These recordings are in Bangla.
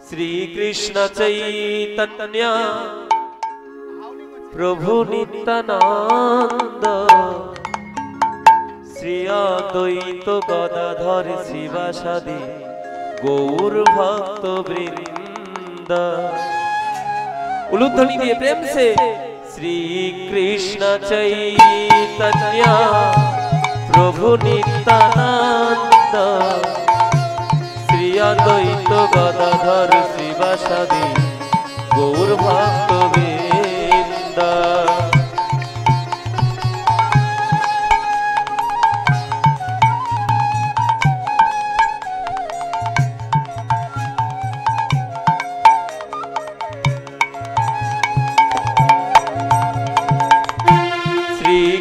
श्रीकृष्ण चैतन्य प्रभु नित्यानंद श्री अद्वैत गदाधर शिवासादि गौर भक्त वृंद। उलूध्वनि दिए प्रेम से श्री कृष्ण चैतन्य प्रभु नित्यानंद श्री अद्वैत गदाधर शिवासादि गौर भक्त वृंद।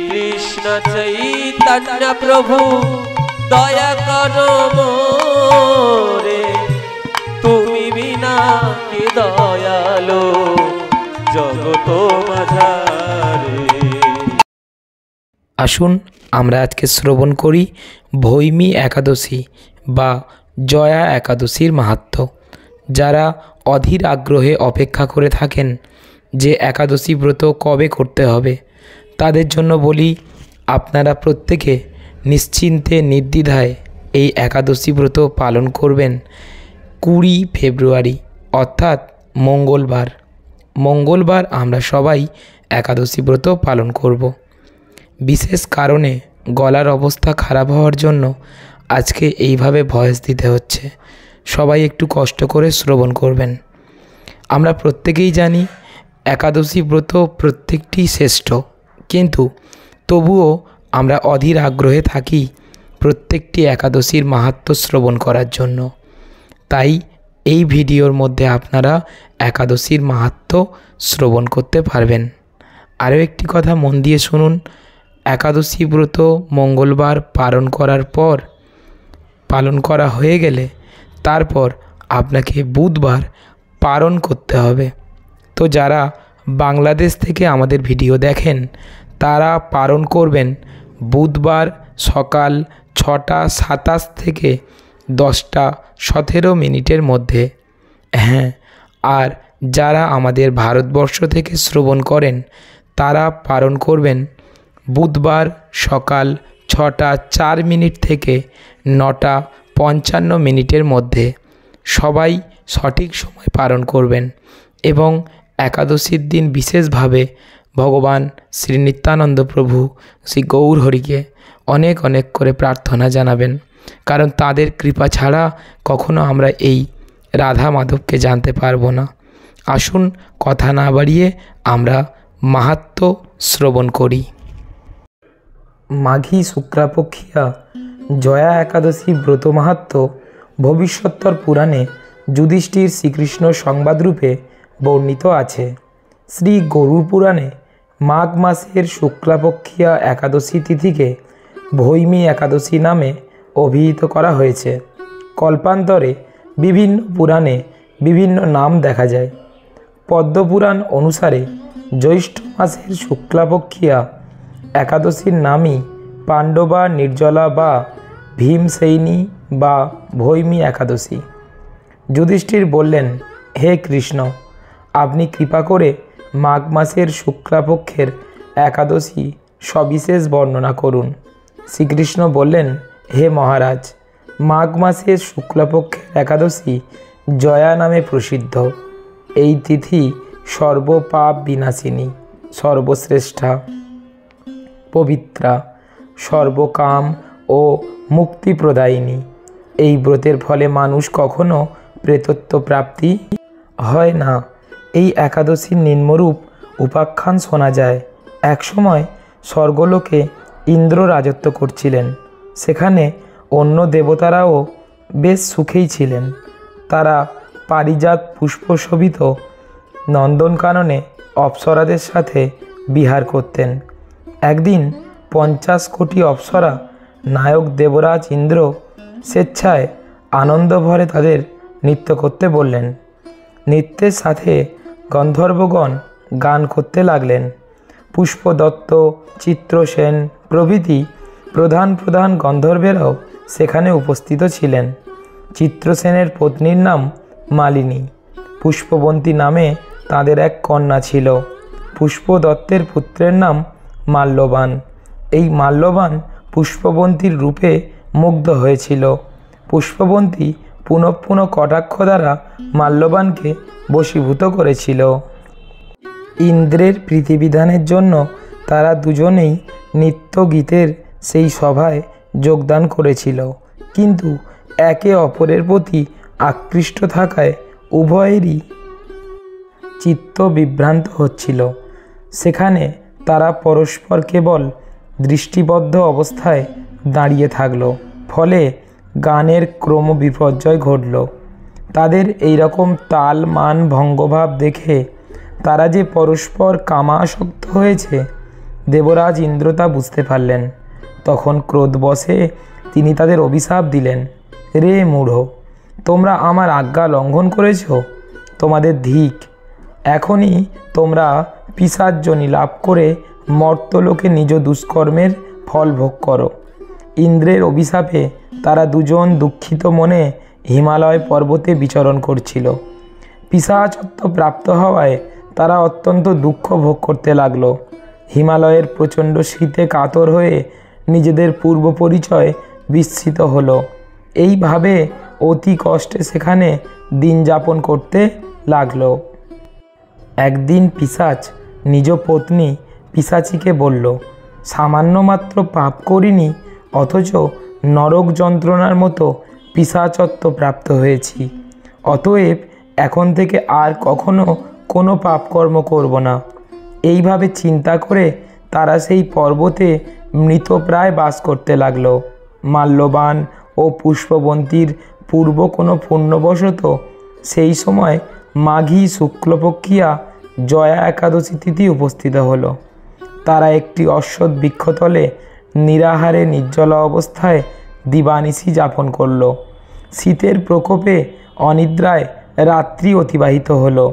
कृष्ण चैतन्य प्रभु दया करो मोरे तुमी बिना के दयालो जगत माझारे। আসুন আমরা আজকে শ্রবণ করি ভৈমী একাদশী বা জয়া একাদশীর মাহাত্ম্য। যারা অধীর আগ্রহে অপেক্ষা করে থাকেন যে একাদশী ব্রত কবে করতে হবে, তাদের জন্য বলি আপনারা প্রত্যেকে নিশ্চিন্তে নির্দ্বিধায় এই একাদশী ব্রত পালন করবেন 20 ফেব্রুয়ারি অর্থাৎ মঙ্গলবার আমরা সবাই একাদশী ব্রত পালন করব। বিশেষ কারণে গলার অবস্থা খারাপ হওয়ার জন্য আজকে এইভাবে ভয়েস দিতে হচ্ছে, সবাই একটু কষ্ট করে শ্রবণ করবেন। আমরা প্রত্যেকেই জানি একাদশী ব্রত প্রত্যেকটি শ্রেষ্ঠ, কিন্তু তবুও আমরা অধীর আগ্রহে থাকি প্রত্যেকটি একাদশীর মাহাত্ম্য শ্রবণ করার জন্য। তাই এই ভিডিওর মধ্যে আপনারা একাদশীর মাহাত্ম্য শ্রবণ করতে পারবেন। আরও একটি কথা মন দিয়ে শুনুন, একাদশী ব্রত মঙ্গলবার পালন করা হয়ে গেলে তারপর আপনাকে বুধবার পালন করতে হবে। তো যারা বাংলাদেশ থেকে আমাদের ভিডিও দেখেন তারা পালন করবেন বুধবার সকাল 6:27 থেকে 10:17 মধ্যে। হ্যাঁ, আর যারা আমাদের ভারতবর্ষ থেকে শ্রবণ করেন তারা পালন করবেন বুধবার সকাল 6:04 থেকে 9:55 মধ্যে। সবাই সঠিক সময় পালন করবেন এবং একাদশীর দিন বিশেষভাবে ভগবান শ্রী নিত্যানন্দ প্রভু শ্রী গৌর হরিকে অনেক অনেক করে প্রার্থনা জানাবেন, কারণ তাদের কৃপা ছাড়া কখনো আমরা এই রাধা মাধবকে জানতে পারবো না। আসুন কথা না বাড়িয়ে আমরা মাহাত্ম্য শ্রবণ করি। মাঘী শুক্লাপক্ষিয়া জয়া একাদশী ব্রত মাহাত্ম্য ভবিষ্যত্তর পুরাণে যুধিষ্ঠির শ্রীকৃষ্ণ সংবাদরূপে বর্ণিত আছে। শ্রী গরুড় পুরাণে মাঘ মাসের শুক্লাপক্ষিয়া একাদশী তিথিকে ভৈমী একাদশী নামে অভিহিত করা হয়েছে। কল্পান্তরে বিভিন্ন পুরাণে বিভিন্ন নাম দেখা যায়। পদ্মপুরাণ অনুসারে জ্যৈষ্ঠ মাসের শুক্লাপক্ষিয়া একাদশীর নামই পাণ্ডবা নির্জলা বা ভীমসেনী বা ভৈমী একাদশী। যুধিষ্ঠির বললেন, হে কৃষ্ণ, আপনি কৃপা করে মাঘ মাসের শুক্লাপক্ষের একাদশী সবিশেষ বর্ণনা করুন। শ্রীকৃষ্ণ বললেন, হে মহারাজ, মাঘ মাসের শুক্লাপক্ষের একাদশী জয়া নামে প্রসিদ্ধ। এই তিথি সর্বপাপ বিনাশিনী, সর্বশ্রেষ্ঠা, পবিত্রা, সর্বকাম ও মুক্তিপ্রদায়িনী। এই ব্রতের ফলে মানুষ কখনো প্রেতত্ব প্রাপ্তি হয় না। এই একাদশীর নিম্নরূপ উপাখ্যান শোনা যায়। একসময় স্বর্গলোকে ইন্দ্র রাজত্ব করছিলেন। সেখানে অন্য দেবতারাও বেশ সুখেই ছিলেন। তারা পারিজাত পুষ্পশোভিত নন্দনকাননে অপ্সরাদের সাথে বিহার করতেন। একদিন 50 কোটি অপ্সরা নায়ক দেবরাজ ইন্দ্র স্বেচ্ছায় আনন্দ ভরে তাদের নৃত্য করতে বললেন। নৃত্যের সাথে গন্ধর্বগণ গান করতে লাগলেন। পুষ্পদত্ত, চিত্রসেন প্রভৃতি প্রধান গন্ধর্বেরাও সেখানে উপস্থিত ছিলেন। চিত্রসেনের পত্নীর নাম মালিনী। পুষ্পবন্তী নামে তাদের এক কন্যা ছিল। পুষ্পদত্তের পুত্রের নাম মাল্যবান। এই মাল্যবান পুষ্পবন্তীর রূপে মুগ্ধ হয়েছিল। পুষ্পবন্তী পুনঃ পুনঃ কটাক্ষ দ্বারা মাল্যবানকে বশীভূত করেছিল। ইন্দ্রের প্রীতিবিধানের জন্য তারা দুজনেই নৃত্য গীতের সেই সভায় যোগদান করেছিল, কিন্তু একে অপরের প্রতি আকৃষ্ট থাকায় উভয়েরই চিত্ত বিভ্রান্ত হচ্ছিল। সেখানে তারা পরস্পর কেবল দৃষ্টিবদ্ধ অবস্থায় দাঁড়িয়ে থাকলো, ফলে গানের ক্রম বিপর্যয় ঘটল। তাদের এইরকম তাল মান ভঙ্গভাব দেখে তারা যে পরস্পর কামাসক্ত হয়েছে, দেবরাজ ইন্দ্র তা বুঝতে পারলেন। তখন ক্রোধবশে তিনি তাদের অভিশাপ দিলেন, রে মূঢ়, তোমরা আমার আজ্ঞা লঙ্ঘন করেছ, তোমাদের ধিক। এখনই তোমরা পিশাচযোনি লাভ করে মর্তলোকে নিজ দুষ্কর্মের ফল ভোগ করো। ইন্দ্রের অভিশাপে তারা দুজন দুঃখিত মনে হিমালয় পর্বতে বিচরণ করছিল। পিশাচত্ব প্রাপ্ত হওয়ায় তারা অত্যন্ত দুঃখ ভোগ করতে লাগলো। হিমালয়ের প্রচণ্ড শীতে কাতর হয়ে নিজেদের পূর্ব পরিচয় বিস্মৃত হলো। এইভাবে অতি কষ্টে সেখানে দিন যাপন করতে লাগলো। একদিন পিশাচ নিজ পত্নী পিশাচিকে বলল, সামান্য মাত্র পাপ করিনি, অথচ নরক যন্ত্রণার মতো পিশাচত্ব প্রাপ্ত হয়েছি। অতএব এখন থেকে আর কখনো কোনো পাপকর্ম করব না। এইভাবে চিন্তা করে তারা সেই পর্বতে মৃতপ্রায় বাস করতে লাগলো। মাল্যবান ও পুষ্পবন্তীর পূর্ব কোনো পুণ্যবশত সেই সময় মাঘী শুক্লপক্ষিয়া জয়া একাদশী তিথি উপস্থিত হলো। তারা একটি অশ্বৎ বৃক্ষতলে নিরাহারে নির্জলা অবস্থায় দিবানিশি যাপন করল। শীতের প্রকোপে অনিদ্রায় রাত্রি অতিবাহিত হলো।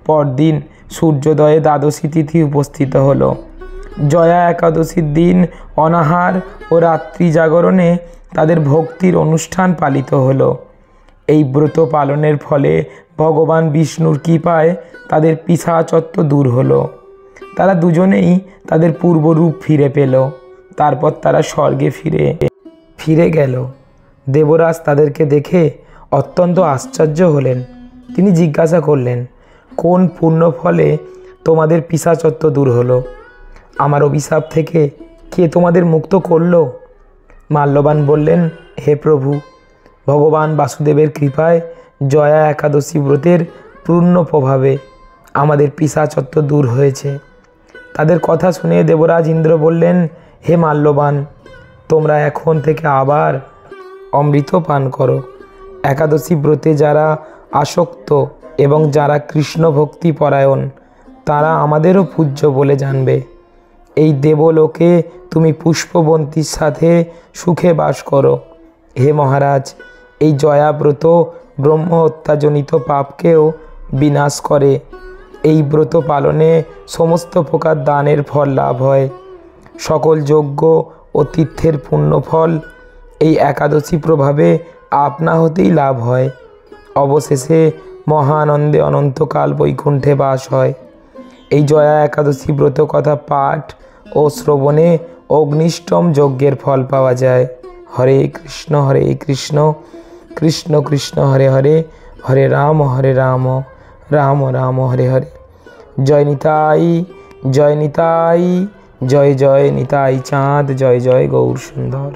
পরদিন সূর্যোদয়ে দ্বাদশী তিথি উপস্থিত হলো। জয়া একাদশীর দিন অনাহার ও রাত্রি জাগরণে তাদের ভক্তির অনুষ্ঠান পালিত হলো। এই ব্রত পালনের ফলে ভগবান বিষ্ণুর কৃপায় তাদের পিশাচত্ব দূর হলো। তারা দুজনেই তাদের পূর্বরূপ ফিরে পেল। তারপর তারা স্বর্গে ফিরে গেল। দেবরাজ তাদেরকে দেখে অত্যন্ত আশ্চর্য হলেন। তিনি জিজ্ঞাসা করলেন, কোন পুণ্য ফলে তোমাদের পিশাচত্ব দূর হলো? আমার অভিশাপ থেকে কে তোমাদের মুক্ত করল? মাল্যবান বললেন, হে প্রভু, ভগবান বাসুদেবের কৃপায় জয়া একাদশী ব্রতের পূর্ণ প্রভাবে আমাদের পিশাচত্ব দূর হয়েছে। তাদের কথা শুনে দেবরাজ ইন্দ্র বললেন, হে মাল্যবান, তোমরা এখন থেকে আবার অমৃত পান করো। একাদশী ব্রতে যারা আসক্ত এবং যারা কৃষ্ণ ভক্তি পরায়ণ, তারা আমাদেরও পূজ্য বলে জানবে। এই দেবলোকে তুমি পুষ্পবন্তীর সাথে সুখে বাস করো। হে মহারাজ, এই জয়াব্রত ব্রহ্ম হত্যাজনিত পাপকেও বিনাশ করে। এই ব্রত পালনে সমস্ত প্রকার দানের ফল লাভ হয়। সকল যজ্ঞ ও তীর্থের পুণ্যফল এই একাদশী প্রভাবে আপনা হতেই লাভ হয়। অবশেষে মহানন্দে অনন্তকাল বৈকুণ্ঠে বাস হয়। এই জয়া একাদশী ব্রত কথা পাঠ ও শ্রবণে অগ্নিষ্টম যজ্ঞের ফল পাওয়া যায়। হরে কৃষ্ণ কৃষ্ণ কৃষ্ণ হরে হরে, হরে রাম রাম রাম হরে হরে। জয় নিতাই, জয় নিতাই, জয় জয় নিতাই চাঁদ, জয় জয় গৌর সুন্দর।